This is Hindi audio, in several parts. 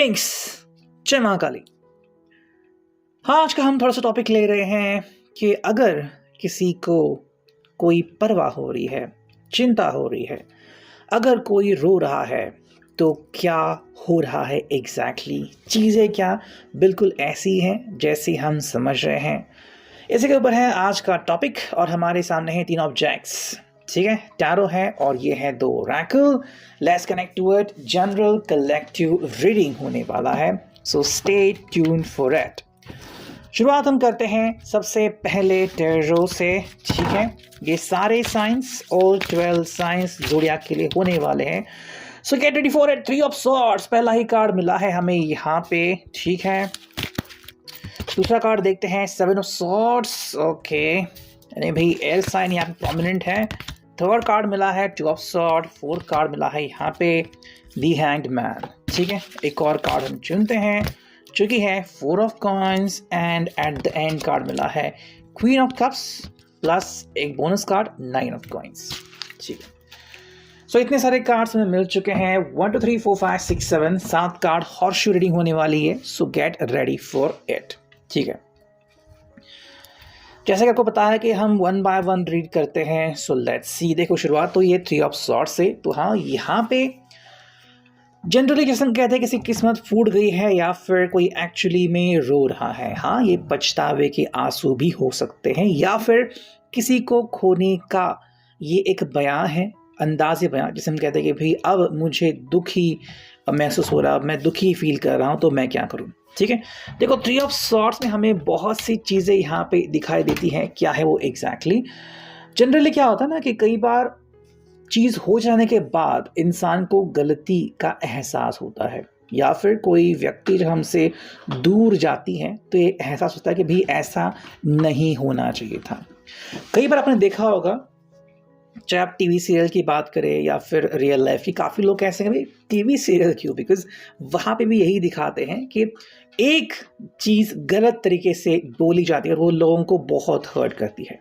ग्रीटिंग्स, जय महाकाली। हाँ, आज का हम थोड़ा सा टॉपिक ले रहे हैं कि अगर किसी को कोई परवाह हो रही है, चिंता हो रही है, अगर कोई रो रहा है तो क्या हो रहा है एग्जैक्टली। चीज़ें क्या बिल्कुल ऐसी हैं जैसी हम समझ रहे हैं। इसी के ऊपर है आज का टॉपिक और हमारे सामने हैं 3 ऑब्जेक्ट्स, ठीक है। टैरो है और ये है 2 oracle. Let's connect to it. General collective reading होने वाला है, so stay tune for it. शुरुआत हम करते हैं सबसे पहले टैरो से, ठीक है। ये सारे साइंस, ऑल 12 साइंस ज़ोडिएक के लिए होने वाले हैं। सो get ready for it. 3 of swords पहला ही कार्ड मिला है हमें यहाँ पे, ठीक है। दूसरा कार्ड देखते हैं 7 ऑफ सॉर्ड्स, ओके। यानी भाई एयर साइन यहाँ पे प्रोमिनेंट है। थर्ड कार्ड मिला है 2 ऑफ सॉर्ड। फोर्थ कार्ड मिला है यहाँ पे द हैंग्ड मैन, ठीक है। एक और कार्ड हम चुनते हैं जो कि है 4 of coins and at the end card मिला है क्वीन ऑफ कप्स प्लस एक बोनस कार्ड 9 ऑफ कॉइन्स, ठीक है। सो इतने सारे कार्ड्स हमें मिल चुके हैं। 1 2 3 4 5 6 7 7 कार्ड हॉर्सशू रीडिंग होने वाली है। सो गेट रेडी फॉर इट, ठीक है। जैसे कि आपको पता है कि हम 1 बाय 1 रीड करते हैं। So let's see. देखो, शुरुआत तो ये 3 ऑफ सॉर्ड्स से। तो हाँ, यहाँ पे जनरली जैसे हम कहते हैं किसी किस्मत फूट गई है या फिर कोई एक्चुअली में रो रहा है। हाँ, ये पछतावे के आंसू भी हो सकते हैं या फिर किसी को खोने का ये एक बयां है, अंदाज़े बयां, जिसे हम कहते हैं कि भाई अब मुझे दुखी महसूस हो रहा, मैं दुखी फील कर रहा हूँ, तो मैं क्या करूँ, ठीक है। देखो, 3 ऑफ सॉर्ड्स में हमें बहुत सी चीज़ें यहाँ पे दिखाई देती हैं। क्या है वो एग्जैक्टली? जनरली क्या होता है ना कि कई बार चीज़ हो जाने के बाद इंसान को गलती का एहसास होता है या फिर कोई व्यक्ति जब हमसे दूर जाती है तो ये एहसास होता है कि भाई ऐसा नहीं होना चाहिए था। कई बार आपने देखा होगा, चाहे आप टीवी सीरियल की बात करें या फिर रियल लाइफ की, काफ़ी लोग कैसे हैं भाई टीवी सीरियल क्यों, बिकॉज वहाँ पे भी यही दिखाते हैं कि एक चीज़ गलत तरीके से बोली जाती है और वो लोगों को बहुत हर्ट करती है।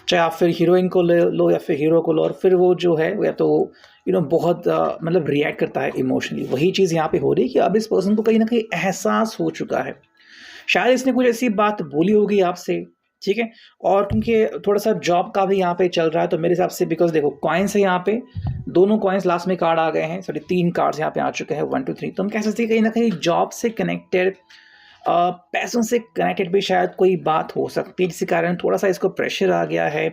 चाहे आप फिर हीरोइन को लो या फिर हीरो को लो, और फिर वो जो है या तो बहुत मतलब रिएक्ट करता है इमोशनली। वही चीज़ यहाँ पे हो रही है कि अब इस पर्सन को कहीं ना कहीं एहसास हो चुका है, शायद इसने कुछ ऐसी बात बोली होगी आपसे, ठीक है। और क्योंकि थोड़ा सा जॉब का भी यहाँ पे चल रहा है तो मेरे हिसाब से, बिकॉज देखो कॉइन्स है यहाँ पे, दोनों कॉइन्स लास्ट में कार्ड आ गए हैं, सॉरी 3 कार्ड्स यहाँ पे आ चुके हैं 1 2 3। तो हम कह सकते हैं कहीं ना कहीं जॉब से कनेक्टेड, पैसों से कनेक्टेड भी शायद कोई बात हो सकती है, जिसके कारण थोड़ा सा इसको प्रेशर आ गया है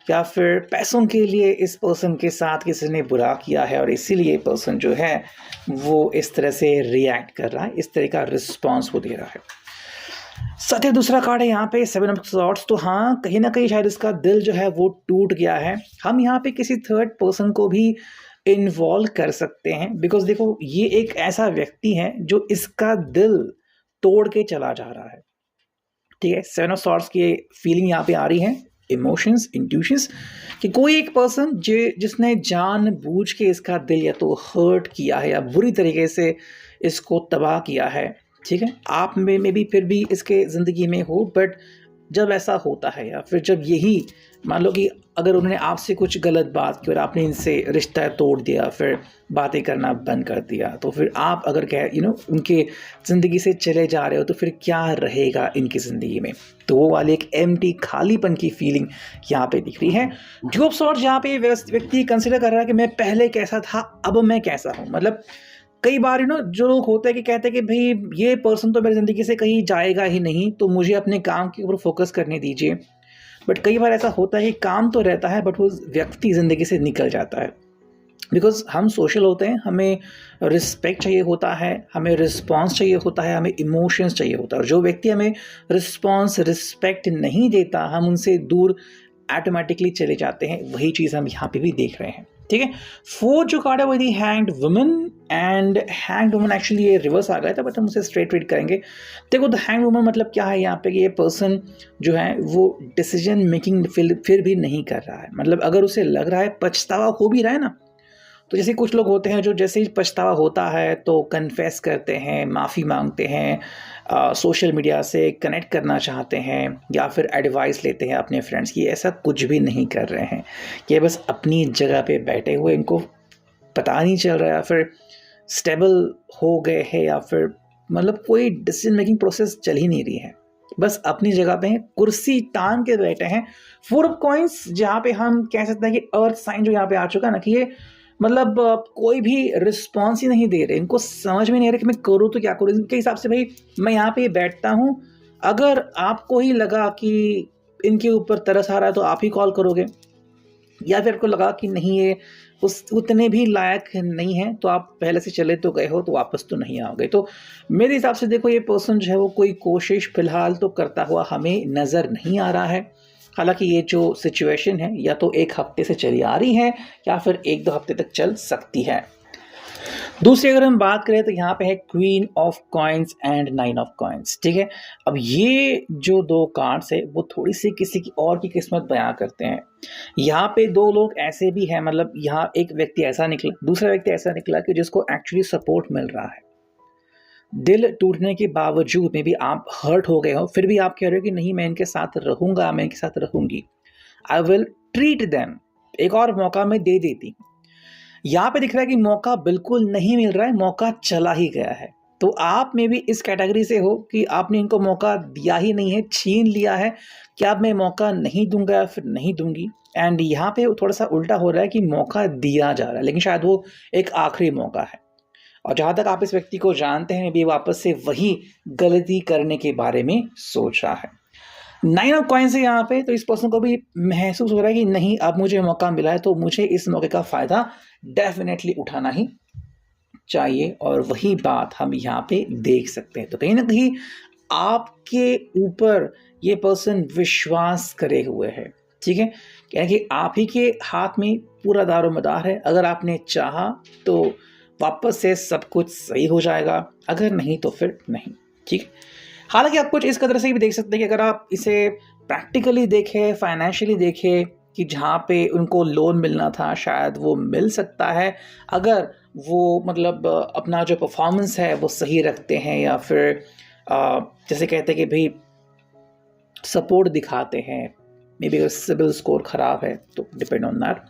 या फिर पैसों के लिए इस पर्सन के साथ किसी ने बुरा किया है और इसीलिए पर्सन जो है वो इस तरह से रिएक्ट कर रहा है, इस तरह का रिस्पॉन्स वो दे रहा है। साथ ही दूसरा कार्ड है यहाँ पे 7 ऑफ सॉर्ड्स। तो हाँ, कहीं ना कहीं शायद इसका दिल जो है वो टूट गया है। हम यहाँ पे किसी थर्ड पर्सन को भी इन्वॉल्व कर सकते हैं, बिकॉज देखो ये एक ऐसा व्यक्ति है जो इसका दिल तोड़ के चला जा रहा है, ठीक है। 7 ऑफ सॉर्ड्स की फीलिंग यहाँ पे आ रही है, इमोशंस, इंट्यूशंस, कि कोई एक पर्सन जिसने जानबूझ के इसका दिल या तो हर्ट किया है या बुरी तरीके से इसको तबाह किया है, ठीक है। आप में भी फिर भी इसके ज़िंदगी में हो, बट जब ऐसा होता है या फिर जब यही मान लो कि अगर उन्होंने आपसे कुछ गलत बात की और आपने इनसे रिश्ता तोड़ दिया, फिर बातें करना बंद कर दिया, तो फिर आप अगर उनके ज़िंदगी से चले जा रहे हो तो फिर क्या रहेगा इनकी ज़िंदगी में। तो वो वाली एक एम्प्टी, खालीपन की फीलिंग यहाँ पे दिख रही है। 2 ऑफ सॉर्ड्स यहाँ पे व्यक्ति कंसिडर कर रहा है कि मैं पहले कैसा था, अब मैं कैसा हूँ। मतलब कई बार जो लोग होते हैं कि कहते हैं कि भाई ये पर्सन तो मेरी ज़िंदगी से कहीं जाएगा ही नहीं, तो मुझे अपने काम के ऊपर फोकस करने दीजिए। बट कई बार ऐसा होता है कि काम तो रहता है बट वो व्यक्ति ज़िंदगी से निकल जाता है, बिकॉज हम सोशल होते हैं, हमें रिस्पेक्ट चाहिए होता है, हमें रिस्पॉन्स चाहिए होता है, हमें इमोशंस चाहिए होता है। और जो व्यक्ति हमें रिस्पॉन्स, रिस्पेक्ट नहीं देता, हम उनसे दूर ऑटोमेटिकली चले जाते हैं। वही चीज़ हम यहाँ पे भी देख रहे हैं, ठीक है। 4 जो कार्ड है वो the hanged woman, and hanged woman actually ये रिवर्स आ गया था बट हम उसे स्ट्रेट रीड करेंगे। देखो, द हैंग्ड वुमन मतलब क्या है यहाँ पे कि ये पर्सन जो है वो डिसीजन मेकिंग फिर भी नहीं कर रहा है। मतलब अगर उसे लग रहा है, पछतावा हो भी रहा है ना, तो जैसे कुछ लोग होते हैं जो जैसे ही पछतावा होता है तो कन्फेस करते हैं, माफ़ी मांगते हैं, सोशल मीडिया से कनेक्ट करना चाहते हैं या फिर एडवाइस लेते हैं अपने फ्रेंड्स की। ऐसा कुछ भी नहीं कर रहे हैं, ये बस अपनी जगह पे बैठे हुए, इनको पता नहीं चल रहा है, फिर स्टेबल हो गए हैं या फिर मतलब कोई डिसीजन मेकिंग प्रोसेस चल ही नहीं रही है, बस अपनी जगह पे हैं, कुर्सी तान के बैठे हैं। 4 ऑफ कॉइंस जहाँ पे हम कह सकते हैं कि अर्थ साइन जो यहाँ पे आ चुका है ना, कि ये मतलब कोई भी रिस्पॉन्स ही नहीं दे रहे, इनको समझ में नहीं आ रहा कि मैं करूँ तो क्या करूँ। इनके हिसाब से भाई मैं यहाँ पे बैठता हूँ, अगर आपको ही लगा कि इनके ऊपर तरस आ रहा है तो आप ही कॉल करोगे, या फिर आपको लगा कि नहीं ये उस उतने भी लायक नहीं है तो आप पहले से चले तो गए हो तो वापस तो नहीं आओगे। तो मेरे हिसाब से देखो ये पर्सन जो है वो कोई कोशिश फिलहाल तो करता हुआ हमें नज़र नहीं आ रहा है। हालांकि ये जो सिचुएशन है या तो 1 हफ्ते से चली आ रही है या फिर 1-2 हफ्ते तक चल सकती है। दूसरी अगर हम बात करें तो यहाँ पे है queen of coins and 9 of coins, ठीक है। अब ये जो 2 कार्ड्स है वो थोड़ी सी किसी की और की किस्मत बयां करते हैं। यहाँ पे 2 लोग ऐसे भी हैं, मतलब यहाँ एक व्यक्ति ऐसा निकला, दूसरा व्यक्ति ऐसा निकला कि जिसको एक्चुअली सपोर्ट मिल रहा है। दिल टूटने के बावजूद में भी आप हर्ट हो गए हो, फिर भी आप कह रहे हो कि नहीं मैं इनके साथ रहूंगा, मैं इनके साथ रहूंगी, आई विल ट्रीट देम, एक और मौका मैं दे देती। यहाँ पे दिख रहा है कि मौका बिल्कुल नहीं मिल रहा है, मौका चला ही गया है। तो आप में भी इस कैटेगरी से हो कि आपने इनको मौका दिया ही नहीं है, छीन लिया है कि अब मैं मौका नहीं दूंगा या फिर नहीं दूंगी। एंड यहाँ पे थोड़ा सा उल्टा हो रहा है कि मौका दिया जा रहा है, लेकिन शायद वो एक आखिरी मौका है। और जहाँ तक आप इस व्यक्ति को जानते हैं भी वापस से वही गलती करने के बारे में सोच रहा है। 9 ऑफ कॉइन्स है यहाँ पे, तो इस पर्सन को भी महसूस हो रहा है कि नहीं अब मुझे मौका मिला है तो मुझे इस मौके का फ़ायदा डेफिनेटली उठाना ही चाहिए, और वही बात हम यहाँ पे देख सकते हैं। तो कहीं ना कहीं आपके ऊपर ये पर्सन विश्वास करे हुए है, ठीक है, क्योंकि आप ही के हाथ में पूरा दारोमदार है। अगर आपने चाहा तो वापस से सब कुछ सही हो जाएगा, अगर नहीं तो फिर नहीं, ठीक है। हालांकि आप कुछ इस कदर से भी देख सकते हैं कि अगर आप इसे प्रैक्टिकली देखें, फाइनेंशियली देखें, कि जहाँ पे उनको लोन मिलना था शायद वो मिल सकता है, अगर वो मतलब अपना जो परफॉर्मेंस है वो सही रखते हैं, या फिर जैसे कहते हैं कि भाई सपोर्ट दिखाते हैं। मे बी अगर सिबिल स्कोर ख़राब है तो डिपेंड ऑन दैट।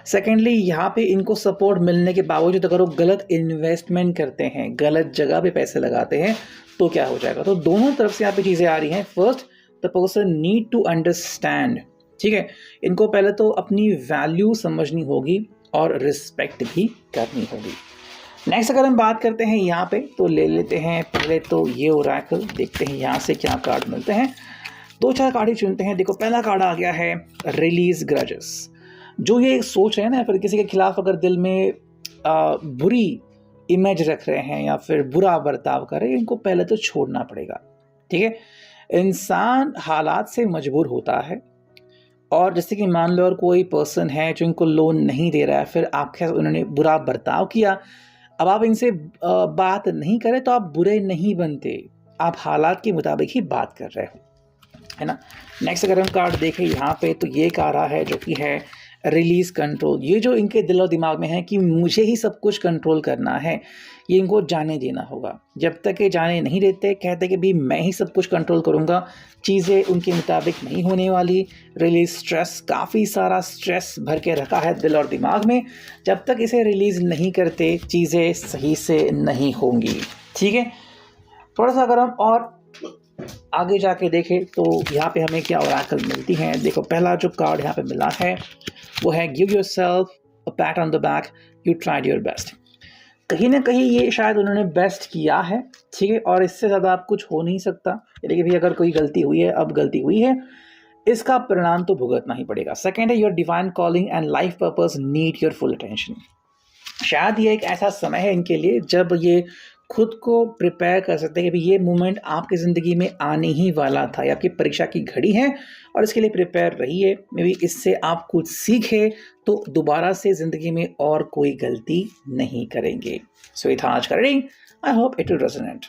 सेकेंडली यहाँ पे इनको सपोर्ट मिलने के बावजूद अगर वो गलत इन्वेस्टमेंट करते हैं, गलत जगह पे पैसे लगाते हैं तो क्या हो जाएगा। तो दोनों तरफ से यहाँ पे चीज़ें आ रही हैं। First, the person need to understand, ठीक है, इनको पहले तो अपनी वैल्यू समझनी होगी और रिस्पेक्ट भी करनी होगी। नेक्स्ट अगर हम बात करते हैं यहाँ पे तो ले लेते हैं पहले तो ये ओरेकल, देखते हैं यहाँ से क्या कार्ड मिलते हैं। 2-4 कार्ड ही चुनते हैं। देखो पहला कार्ड आ गया है रिलीज ग्रजेस। जो ये सोच रहे हैं ना, फिर किसी के खिलाफ अगर दिल में बुरी इमेज रख रहे हैं या फिर बुरा बर्ताव कर रहे हैं, इनको पहले तो छोड़ना पड़ेगा, ठीक है। इंसान हालात से मजबूर होता है, और जैसे कि मान लो और कोई पर्सन है जो इनको लोन नहीं दे रहा है, फिर आपके साथ उन्होंने बुरा बर्ताव किया, अब आप इनसे बात नहीं करें तो आप बुरे नहीं बनते, आप हालात के मुताबिक ही बात कर रहे हो, है ना। नेक्स्ट अगर हम कार्ड देखें यहाँ पे तो ये कार्ड रहा है जो कि है रिलीज कंट्रोल। ये जो इनके दिल और दिमाग में है कि मुझे ही सब कुछ कंट्रोल करना है, ये इनको जाने देना होगा। जब तक ये जाने नहीं देते, कहते कि भाई मैं ही सब कुछ कंट्रोल करूँगा, चीज़ें उनके मुताबिक नहीं होने वाली। रिलीज स्ट्रेस, काफ़ी सारा स्ट्रेस भर के रखा है दिल और दिमाग में, जब तक इसे रिलीज़ नहीं करते चीज़ें सही से नहीं होंगी, ठीक है। थोड़ा सा अगर हम और आगे जाके देखें तो यहाँ पे हमें क्या ओरेकल मिलती हैं। देखो पहला जो कार्ड यहाँ पे मिला है वो है give yourself a PAT on the back, you tried your best. कहीं ना कहीं ये शायद उन्होंने बेस्ट किया है, ठीक है, और इससे ज़्यादा आप कुछ हो नहीं सकता। यानी कि भाई अगर कोई गलती हुई है, अब गलती हुई है, इसका परिणाम तो भुगतना ही पड़ेगा। सेकेंड है your divine calling and life purpose need your full attention. शायद ये एक ऐसा समय है इनके लिए जब ये खुद को प्रिपेयर कर सकते हैं कि ये मोमेंट आपकी ज़िंदगी में आने ही वाला था, या आपकी परीक्षा की घड़ी है और इसके लिए प्रिपेयर रहिए। मे बी इससे आप कुछ सीखे तो दोबारा से ज़िंदगी में और कोई गलती नहीं करेंगे। सो ये था आज का reading. I hope it will resonate.